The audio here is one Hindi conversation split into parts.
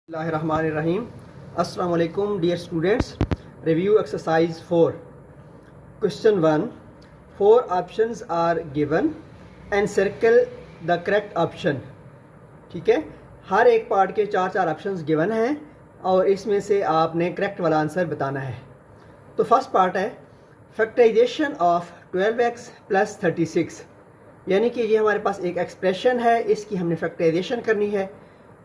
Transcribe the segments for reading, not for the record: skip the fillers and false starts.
Bismillahirrahmanirrahim. Assalamu alaikum dear students. Review exercise 4. Question 1. 4 options are given and circle the correct option. ठीक है, हर एक पार्ट के चार ऑप्शंस गिवन हैं और इसमें से आपने करेक्ट वाला आंसर बताना है। तो फर्स्ट पार्ट है फैक्टराइजेशन ऑफ 12x प्लस 36, यानी कि ये हमारे पास एक एक्सप्रेशन है, इसकी हमने फैक्टराइजेशन करनी है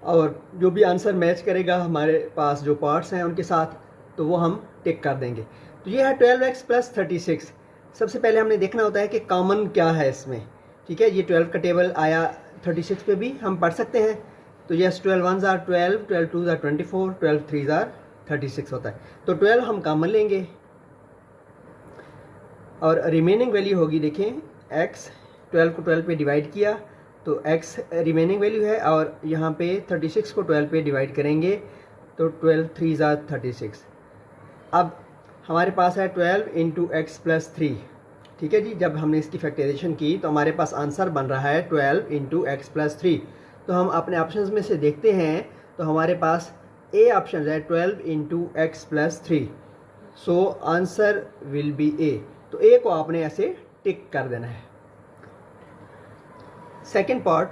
और जो भी आंसर मैच करेगा हमारे पास जो पार्ट्स हैं उनके साथ तो वो हम टिक कर देंगे। तो ये है 12x प्लस 36। सबसे पहले हमने देखना होता है कि कॉमन क्या है इसमें। ठीक है, ये 12 का टेबल आया 36 पे भी हम पढ़ सकते हैं। तो yes 12 1s are 12, 12 2s are 24, 12 3s are 36 होता है। तो 12 हम कॉमन लेंगे और रिमेनिंग वैल्यू होगी, देखें x 12 को 12 पे डिवाइड किया तो x रिमेनिंग वैल्यू है और यहाँ पे 36 को 12 पे डिवाइड करेंगे तो 12 3s आर 36। अब हमारे पास है 12 इंटू एक्स प्लस 3। ठीक है जी, जब हमने इसकी फैक्टराइजेशन की तो हमारे पास आंसर बन रहा है 12 इंटू एक्स प्लस 3। तो हम अपने ऑप्शंस में से देखते हैं तो हमारे पास ए ऑप्शन है 12 into X plus 3। So answer will be A. तो ए को आपने ऐसे टिक कर देना है। Second part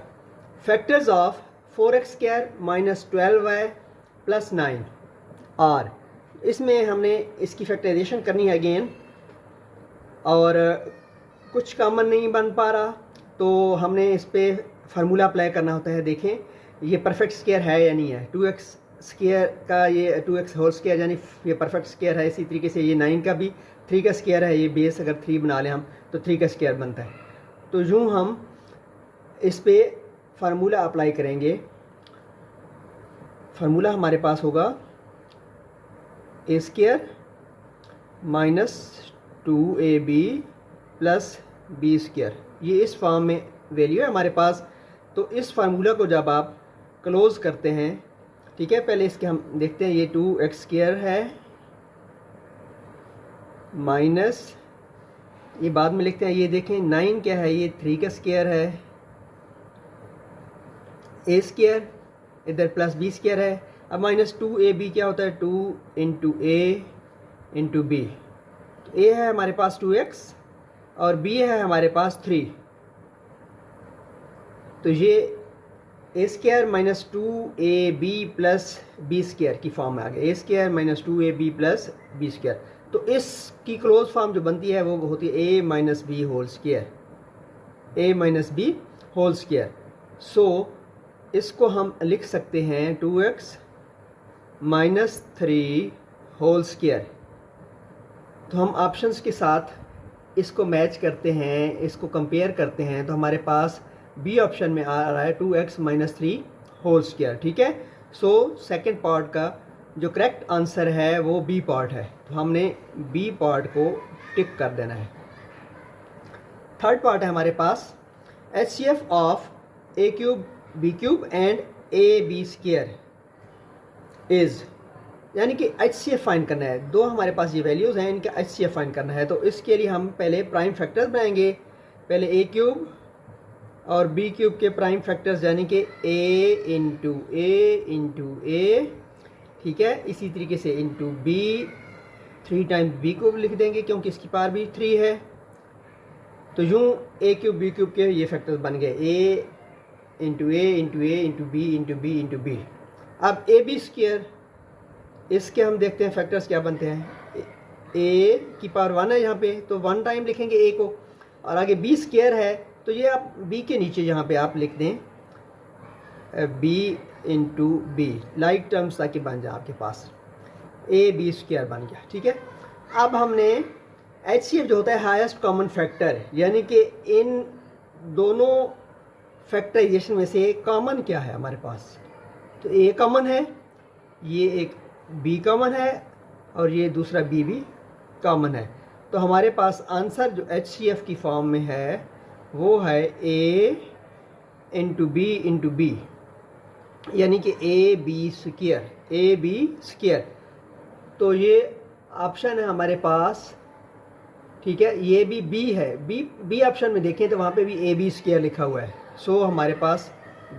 factors of 4x square minus 12y plus 9 are. इसमें हमने इसकी फैक्टराइजेशन करनी है अगेन और कुछ कॉमन नहीं बन पा रहा तो हमने इस पर फार्मूला अप्लाई करना होता है। देखें ये परफेक्ट स्क्वायर है या नहीं है। 2x स्क्वायर का ये 2x होल स्क्वायर यानी ये परफेक्ट स्क्वायर है। इसी तरीके से ये 9 का भी 3 का स्क्वायर है। ये बेस अगर 3 बना लें हम तो 3 का स्क्वायर बनता है। तो यूँ हम इस पे फार्मूला अप्लाई करेंगे। फार्मूला हमारे पास होगा A square minus 2ab plus B square. ये इस फॉर्म में वैल्यू है हमारे पास। तो इस फार्मूला को जब आप क्लोज करते हैं, ठीक है, पहले इसके हम देखते हैं ये 2x स्क्वायर है माइनस ये बाद में लिखते हैं। ये देखें 9 क्या है, ये 3 का स्क्वायर है। ए स्क्वायर इधर प्लस बी स्क्वायर है। अब माइनस 2ab क्या होता है 2 इंटू ए इंटू बी। तो ए है हमारे पास 2x और b है हमारे पास 3। तो ये A square minus 2ab plus B square की फॉर्म में आ गया। A square minus 2ab plus B square. तो इसकी क्लोज फॉर्म जो बनती है वो होती है a minus b whole square, A minus b whole square. सो इसको हम लिख सकते हैं 2x माइनस 3 होल स्क्वायर। तो हम ऑप्शंस के साथ इसको मैच करते हैं, इसको कंपेयर करते हैं तो हमारे पास बी ऑप्शन में आ रहा है 2x माइनस 3 होल स्क्वायर। ठीक है, सो सेकंड पार्ट का जो करेक्ट आंसर है वो बी पार्ट है। तो हमने बी पार्ट को टिक कर देना है। थर्ड पार्ट है हमारे पास HCF of a cube b cube and a b square is, यानी कि HCF फाइंड करना है। दो हमारे पास ये वैल्यूज़ हैं, इनका HCF फाइंड करना है। तो इसके लिए हम पहले प्राइम फैक्टर्स बनाएंगे। पहले ए क्यूब और बी क्यूब के प्राइम फैक्टर्स यानी कि ए इंटू ए, ठीक है, इसी तरीके से into b 3 times b cube लिख देंगे क्योंकि इसकी पावर भी 3 है। तो यूँ ए क्यूब बी क्यूब के ये फैक्टर्स बन गए A into A into A into B into B into B. अब ए बी स्क्वायर, इसके हम देखते हैं फैक्टर्स क्या बनते हैं। ए की पावर 1 है यहाँ पे तो 1 टाइम लिखेंगे ए को, और आगे बी स्क्वायर है तो ये आप बी के नीचे यहाँ पे आप लिख दें b into b, like terms ताकि बन जाए आपके पास ए बी स्क्वायर बन गया। ठीक है, अब हमने HCF जो होता है हाईएस्ट कॉमन फैक्टर, यानी कि इन दोनों फैक्टराइजेशन में से कॉमन क्या है हमारे पास। तो ए कॉमन है, ये एक बी कॉमन है और ये दूसरा बी भी कॉमन है। तो हमारे पास आंसर जो HCF की फॉर्म में है वो है ए इंटू बी, यानी कि ए बी स्क्वायर। तो ये ऑप्शन है हमारे पास। ठीक है, ये भी बी है। बी ऑप्शन में देखें तो वहाँ पे भी ए बी स्क्वायर लिखा हुआ है। सो हमारे पास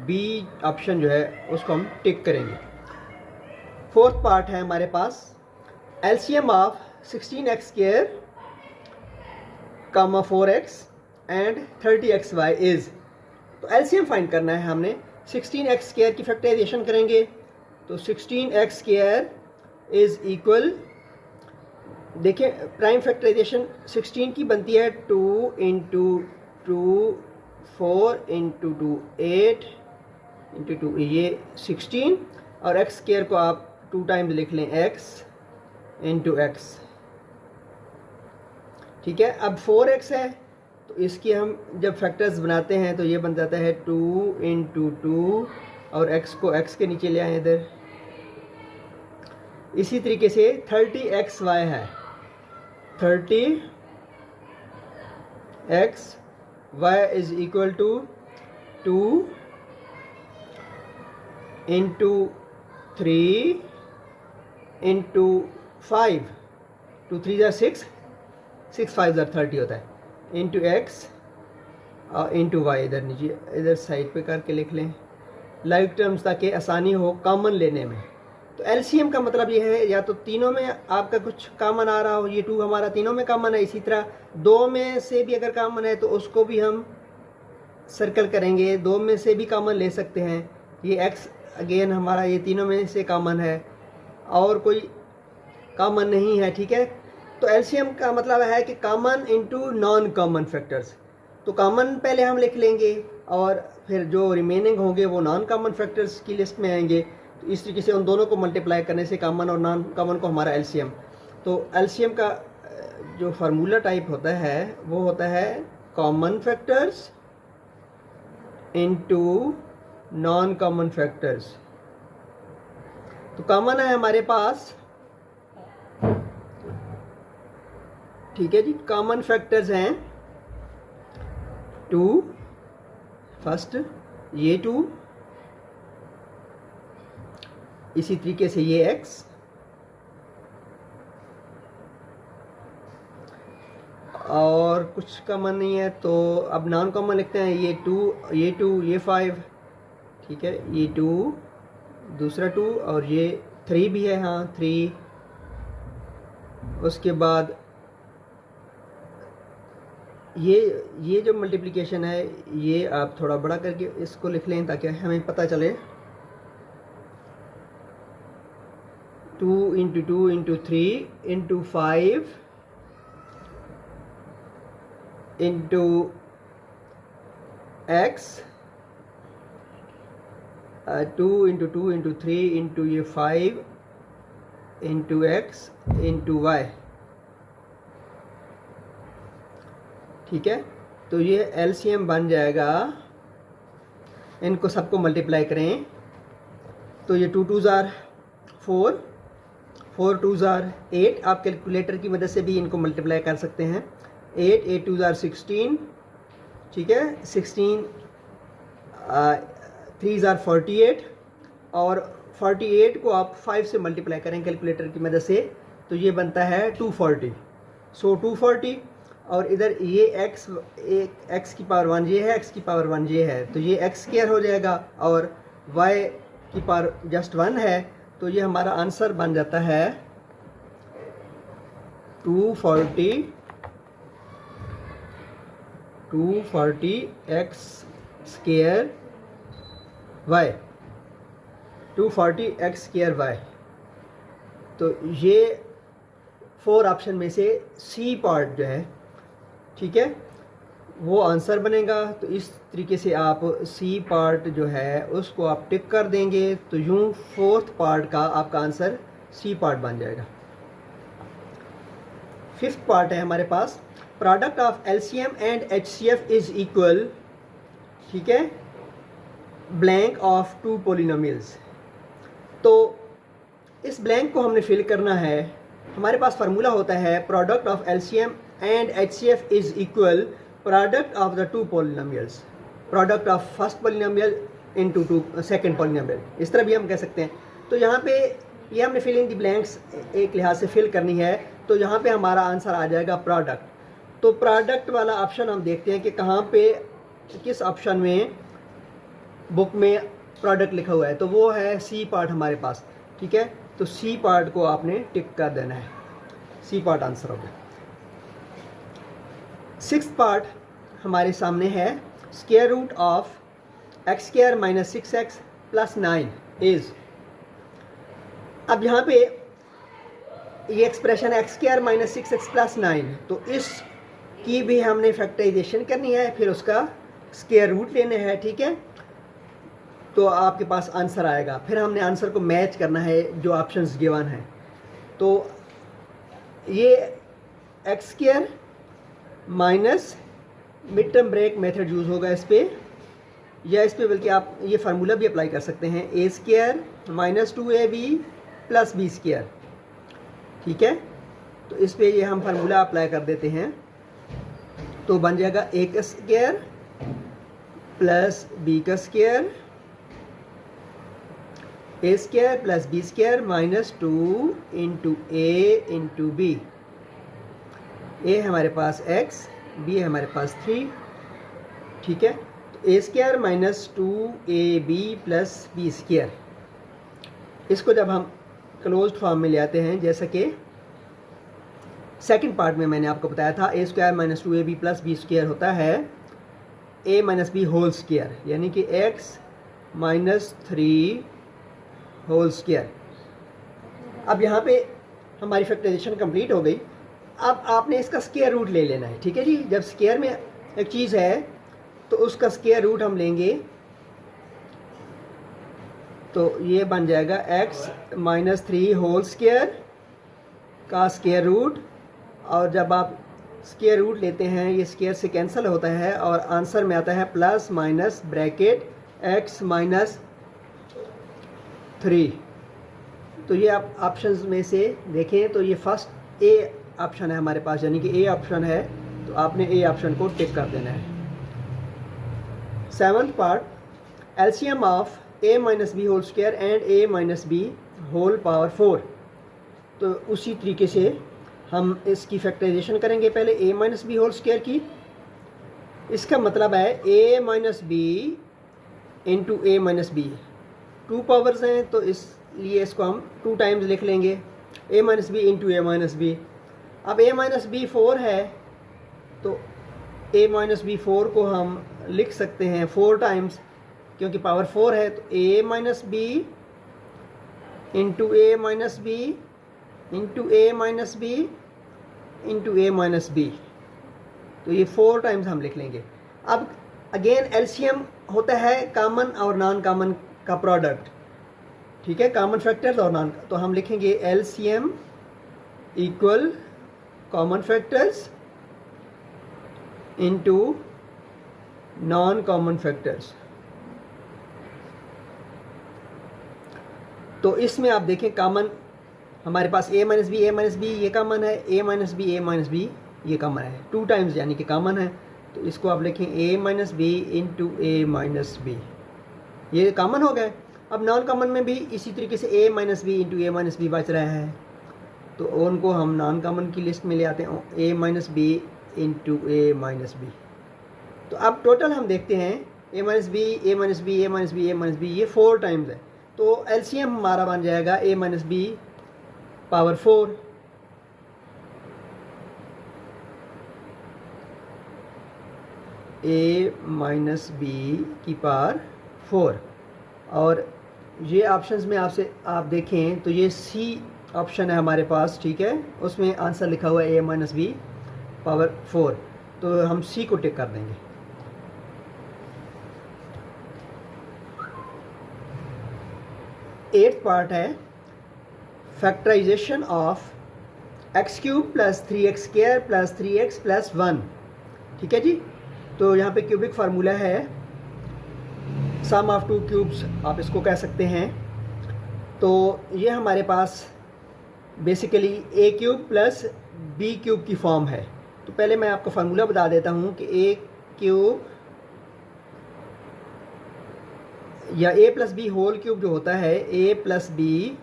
बी ऑप्शन जो है उसको हम टिक करेंगे। फोर्थ पार्ट है हमारे पास LCM of 16x² comma 4x and 30xy is. तो एलसीएम फाइंड करना है हमने। 16x² की फैक्टराइजेशन करेंगे तो 16x² इज इक्वल, देखिए प्राइम फैक्टराइजेशन 16 की बनती है 2 इंटू 2 4 इंटू 2 8 इंटू 2 ये 16, और x² को आप 2 टाइम्स लिख लें x इंटू x। ठीक है, अब 4x है तो इसकी हम जब फैक्टर्स बनाते हैं तो ये बन जाता है 2 इंटू 2 और x को x के नीचे ले आए इधर। इसी तरीके से 30xy है, 30xy is equal to 2 into 3 into 5, 2 3 ज़ा 6, 6 5 ज़ा 30 होता है, इंटू x और इंटू वाई। इधर नीचे इधर साइड पे करके लिख लें लाइक टर्म्स ताकि आसानी हो कॉमन लेने में। तो एलसीएम का मतलब ये है या तो तीनों में आपका कुछ कॉमन आ रहा हो, ये 2 हमारा तीनों में कॉमन है, इसी तरह 2 में से भी अगर कॉमन है तो उसको भी हम सर्कल करेंगे, 2 में से भी कॉमन ले सकते हैं। ये x अगेन हमारा ये तीनों में से कॉमन है और कोई कॉमन नहीं है। ठीक है, तो एलसीएम का मतलब है कि common into non common factors. तो कॉमन पहले हम लिख लेंगे और फिर जो रिमेनिंग होंगे वो नॉन कॉमन फैक्टर्स की लिस्ट में आएंगे। तो इस तरीके से उन दोनों को मल्टीप्लाई करने से कॉमन और नॉन कॉमन को हमारा एलसीएम। तो एलसीएम का जो फार्मूला टाइप होता है वो होता है common factors into non common factors. तो कॉमन है हमारे पास, ठीक है जी, कॉमन फैक्टर्स हैं 2 फर्स्ट, ये 2, इसी तरीके से ये x, और कुछ कॉमन नहीं है तो अब नॉन कॉमन लिखते हैं, ये 2 ये 2 ये 5, ठीक है, ये 2 दूसरा 2 और ये 3 भी है, हाँ 3। उसके बाद ये जो मल्टीप्लिकेशन है ये आप थोड़ा बड़ा करके इसको लिख लें ताकि हमें पता चले। 2 into 2 into 3 into 5 into x, 2 into 2 into 3 into ये 5 इंटू x इंटू y। ठीक है, तो ये एलसीएम बन जाएगा। इनको सबको मल्टीप्लाई करें तो ये 2 2 ज़ार 4, 4 2 ज़ार 8, आप कैलकुलेटर की मदद से भी इनको मल्टीप्लाई कर सकते हैं। 8 8 2 ज़ार 16, ठीक है, 16 3 ज़ार 48, और 48 को आप 5 से मल्टीप्लाई करें कैलकुलेटर की मदद से तो ये बनता है 240। सो 240, और इधर ये x की पावर 1 ये है, x की पावर 1 ये है, तो ये x² हो जाएगा और y की पावर जस्ट 1 है। तो ये हमारा आंसर बन जाता है 240 x² y, 240 x² y। तो ये 4 ऑप्शन में से सी पार्ट जो है, ठीक है, वो आंसर बनेगा। तो इस तरीके से आप सी पार्ट जो है उसको आप टिक कर देंगे तो यूं 4th पार्ट का आपका आंसर सी पार्ट बन जाएगा। 5th पार्ट है हमारे पास, product of LCM and HCF is equal, ठीक है, ब्लैंक ऑफ 2 पॉलिनोमियल्स। तो इस ब्लैंक को हमने फिल करना है। हमारे पास फार्मूला होता है product of LCM and HCF is equal product of the 2 polynomials, product of first polynomial into 2 second polynomial, इस तरह भी हम कह सकते हैं। तो यहाँ पे ये हमने फिल इन दी ब्लैंक्स एक लिहाज से फिल करनी है, तो यहाँ पे हमारा आंसर आ जाएगा प्रोडक्ट। तो प्रोडक्ट वाला ऑप्शन हम देखते हैं कि कहाँ पे किस ऑप्शन में बुक में प्रोडक्ट लिखा हुआ है, तो वो है सी पार्ट हमारे पास। ठीक है, तो सी पार्ट को आपने टिक कर देना है, सी पार्ट आंसर हो गया। सिक्स पार्ट हमारे सामने है, square root of x square minus 6x plus 9 is. अब यहाँ पे ये expression x square minus 6x plus 9, तो इसकी भी हमने फैक्टराइजेशन करनी है, फिर उसका स्क्वायर रूट लेने हैं, ठीक है, तो आपके पास आंसर आएगा। फिर हमने आंसर को मैच करना है जो ऑप्शंस गिवन हैं। तो ये x square minus mid term break method use होगा इस पर, या इस पर बल्कि आप ये फार्मूला भी अप्लाई कर सकते हैं, a square minus 2ab plus B square, ठीक है। तो इस पर ये हम फार्मूला अप्लाई कर देते हैं, तो बन जाएगा ए का स्क्वायर प्लस बी का square, a square plus B square minus 2 into A into b. A है हमारे पास x, बी है हमारे पास 3, ठीक है। तो a square minus 2ab plus B square, इसको जब हम क्लोज्ड फॉर्म में ले आते हैं, जैसा कि सेकंड पार्ट में मैंने आपको बताया था, a square minus 2ab plus B square होता है a minus b whole square, यानी कि x माइनस 3 होल स्क्वायर। अब यहाँ पे हमारी फैक्टराइजेशन कंप्लीट हो गई। अब आपने इसका स्क्वायर रूट ले लेना है, ठीक है जी। जब स्क्वायर में एक चीज़ है तो उसका स्क्वायर रूट हम लेंगे, तो ये बन जाएगा x माइनस 3 होल स्क्वायर का स्क्वायर रूट, और जब आप स्क्वायर रूट लेते हैं ये स्क्वायर से कैंसिल होता है और आंसर में आता है plus minus bracket x minus 3। तो ये आप ऑप्शंस में से देखें तो ये फर्स्ट ए ऑप्शन है हमारे पास, यानी कि ए ऑप्शन है, तो आपने ए ऑप्शन को टिक कर देना है। Seventh part, LCM of a minus b whole square and a minus b whole power 4। तो उसी तरीके से हम इसकी फैक्टराइजेशन करेंगे। पहले ए माइनस बी होल स्क्वायर की, इसका मतलब है a minus b into a minus B, 2 powers हैं तो इसलिए इसको हम 2 टाइम्स लिख लेंगे, ए minus b into a minus B. अब ए माइनस बी 4 है तो ए माइनस बी 4 को हम लिख सकते हैं 4 टाइम्स, क्योंकि पावर 4 है, तो ए minus b into a minus b into a minus b into a minus B, तो ये 4 टाइम्स हम लिख लेंगे। अब अगेन एलसीएम होता है कॉमन और नॉन कॉमन का प्रोडक्ट, ठीक है, कॉमन फैक्टर्स और नॉन, तो हम लिखेंगे LCM equal common factors into non common factors. तो इसमें आप देखें कॉमन हमारे पास ए माइनस बी ये कॉमन है, ए माइनस बी ये कॉमन है, 2 टाइम्स यानी कि कॉमन है, तो इसको आप लिखें ए minus b into a minus B, ये कॉमन हो गए। अब नॉन कॉमन में भी इसी तरीके से ए minus b into a minus B बच रहा है, तो उनको हम नॉन कॉमन की लिस्ट में ले आते हैं, ए minus b into a minus B. तो अब टोटल हम देखते हैं ए माइनस बी ए माइनस बी ए माइनस बी ए माइनस बी, ये 4 टाइम्स है, तो एलसीएम हमारा बन जाएगा ए माइनस बी पावर 4, ए माइनस बी की पावर 4। और ये ऑप्शंस में आपसे आप देखें तो ये सी ऑप्शन है हमारे पास, ठीक है, उसमें आंसर लिखा हुआ है ए माइनस बी पावर 4, तो हम सी को टिक कर देंगे। एट्थ पार्ट है factorisation of x cube plus 3x square plus 3x plus 1, ठीक है जी। तो यहाँ पे क्यूबिक फार्मूला है सम ऑफ 2 क्यूब्स आप इसको कह सकते हैं। तो ये हमारे पास बेसिकली ए क्यूब प्लस बी क्यूब की फॉर्म है। तो पहले मैं आपको फार्मूला बता देता हूँ कि ए क्यूब या a plus b whole cube जो होता है, a plus b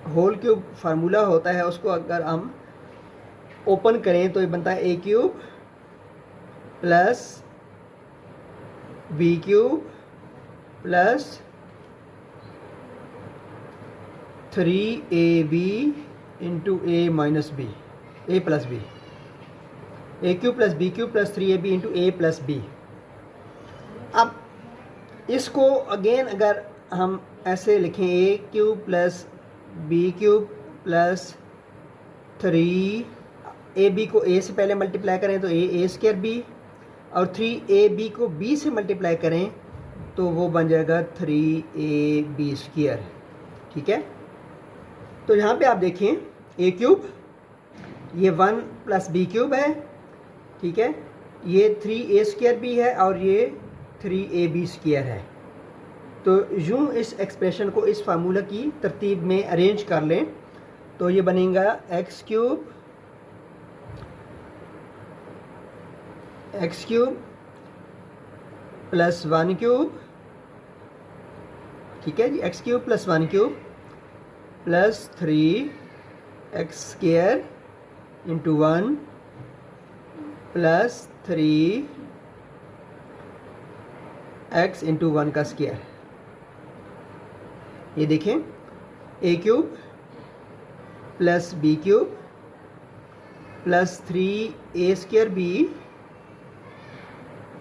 whole cube formula होता है, उसको अगर हम ओपन करें तो ये बनता है a cube plus b cube plus 3ab into a minus b, a plus b, a cube plus b cube plus 3ab into a plus b. अब इसको अगेन अगर हम ऐसे लिखें, a cube plus b cube plus 3ab को a से पहले मल्टीप्लाई करें तो a स्क्वायर b, और 3ab को b से मल्टीप्लाई करें तो वो बन जाएगा 3ab स्क्वायर। ठीक है, तो यहाँ पे आप देखें a क्यूब, ये 1 प्लस बी क्यूब है, ठीक है, ये 3a स्क्वायर भी है और ये 3ab स्क्वायर है। तो यूँ इस एक्सप्रेशन को इस फार्मूला की तरतीब में अरेंज कर लें तो ये बनेगा एक्स क्यूब प्लस 1 क्यूब, ठीक है जी, x cube plus 1 cube plus 3x square into 1 plus 3x into 1 का स्क्वायर। ये देखें, a cube plus b cube plus 3a square b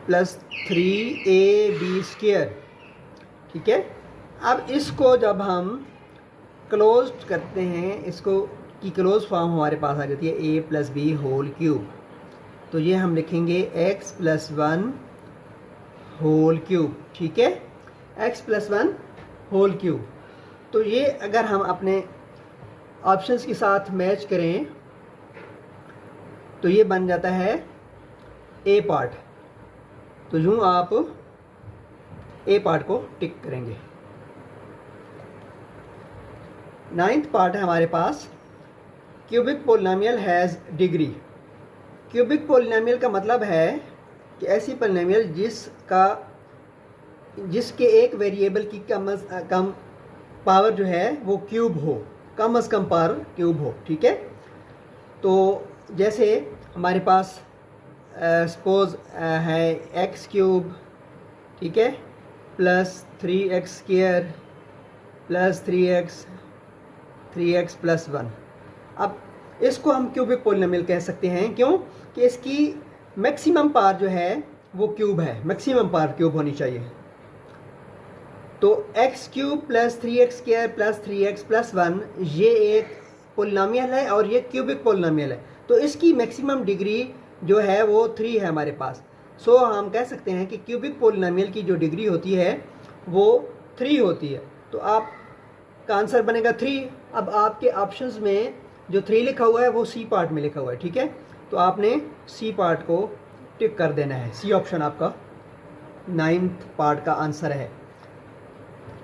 plus 3ab square. ठीक है, अब इसको जब हम क्लोज करते हैं, इसको की क्लोज फॉर्म हमारे पास आ जाती है a plus b whole cube. तो ये हम लिखेंगे x प्लस 1 होल क्यूब। ठीक है, x प्लस 1 होल क्यूब। तो ये अगर हम अपने ऑप्शंस के साथ मैच करें तो ये बन जाता है ए पार्ट। तो यूँ आप ए पार्ट को टिक करेंगे। 9th पार्ट है हमारे पास, cubic polynomial has degree. Cubic polynomial का मतलब है कि ऐसी पोलिनोमियल जिसके एक वेरिएबल की कम पावर जो है वो क्यूब हो, कम अज़ कम पावर क्यूब हो। ठीक है, तो जैसे हमारे पास सपोज है एक्स क्यूब, ठीक है, plus 3x square plus 3x plus 1। अब इसको हम क्यूबिक पोलिनोमियल कह सकते हैं, क्यों कि इसकी मैक्सिमम पावर जो है वो क्यूब है, मैक्सिमम पावर क्यूब होनी चाहिए। तो x cube plus 3x square plus 3x plus 1 ये एक पोलिनोमियल है और ये क्यूबिक पोलिनोमियल है। तो इसकी मैक्सिमम डिग्री जो है वो 3 है हमारे पास। सो हम कह सकते हैं कि क्यूबिक पोलिनोमियल की जो डिग्री होती है वो 3 होती है। तो आप का आंसर बनेगा 3। अब आपके ऑप्शंस में जो 3 लिखा हुआ है वो सी पार्ट में लिखा हुआ है। ठीक है, तो आपने सी पार्ट को टिक कर देना है। सी ऑप्शन आपका 9th पार्ट का आंसर है।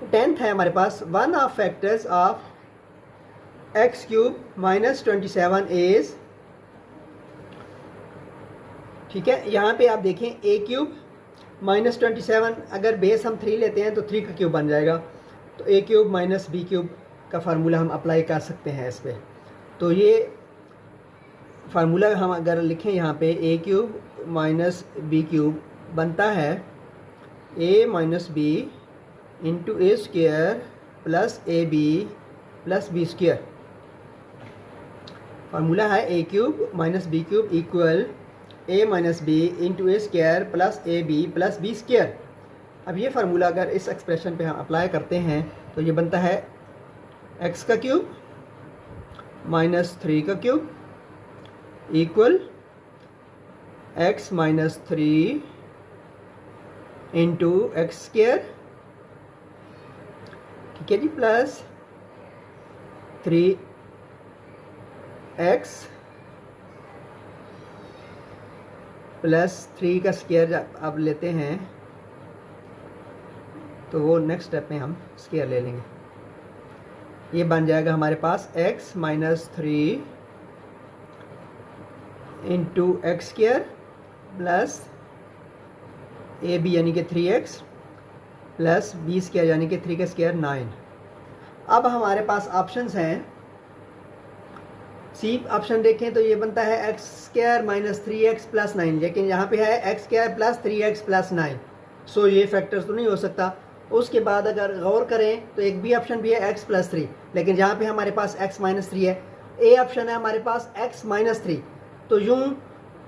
10th है हमारे पास, one of factors of x cube minus 27 is. ठीक है, यहाँ पे आप देखें ए क्यूब माइनस 27, अगर बेस हम 3 लेते हैं तो 3 का क्यूब बन जाएगा। तो ए क्यूब माइनस बी क्यूब का फार्मूला हम अप्लाई कर सकते हैं इस पर। तो ये फार्मूला हम अगर लिखें यहाँ पे, a cube minus b cube बनता है a minus b into a square plus a b plus B square. Formula है a cube minus b cube equal a minus b into a square plus a b plus B square. अब ये फार्मूला अगर इस एक्सप्रेशन पे हम अप्लाई करते हैं तो ये बनता है एक्स का क्यूब माइनस 3 का cube equal x minus 3 into x square, ठीक है जी, प्लस 3x प्लस 3 का स्क्वायर अब लेते हैं तो वो नेक्स्ट स्टेप में हम स्क्वायर ले लेंगे। ये बन जाएगा हमारे पास x minus 3 into x square plus a b यानी कि 3x प्लस बी स्क्वायर यानी कि 3 का स्क्वायर 9। अब हमारे पास ऑप्शंस हैं, सी ऑप्शन देखें तो ये बनता है x square minus 3x plus 9, लेकिन यहाँ पे है x square plus 3x plus 9। सो ये फैक्टर्स तो नहीं हो सकता। उसके बाद अगर गौर करें तो एक बी ऑप्शन भी है x+3, लेकिन जहाँ पे हमारे पास x-3 है। ए ऑप्शन है हमारे पास x-3। तो यूं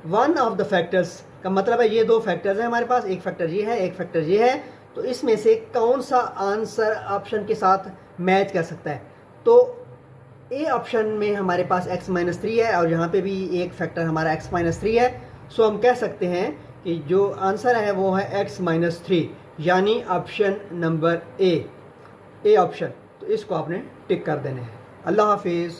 वन ऑफ द फैक्टर्स का मतलब है ये दो फैक्टर्स हैं हमारे पास, एक फैक्टर ये है, एक फैक्टर ये है। तो इसमें से कौन सा आंसर ऑप्शन के साथ मैच कर सकता है? तो ए ऑप्शन में हमारे पास x-3 है और यहाँ पे भी एक फैक्टर हमारा x-3 है। सो हम कह सकते हैं कि जो आंसर है वो है x-3, यानी ऑप्शन नंबर ए ऑप्शन। तो इसको आपने टिक कर देना है। अल्लाह हाफिज़।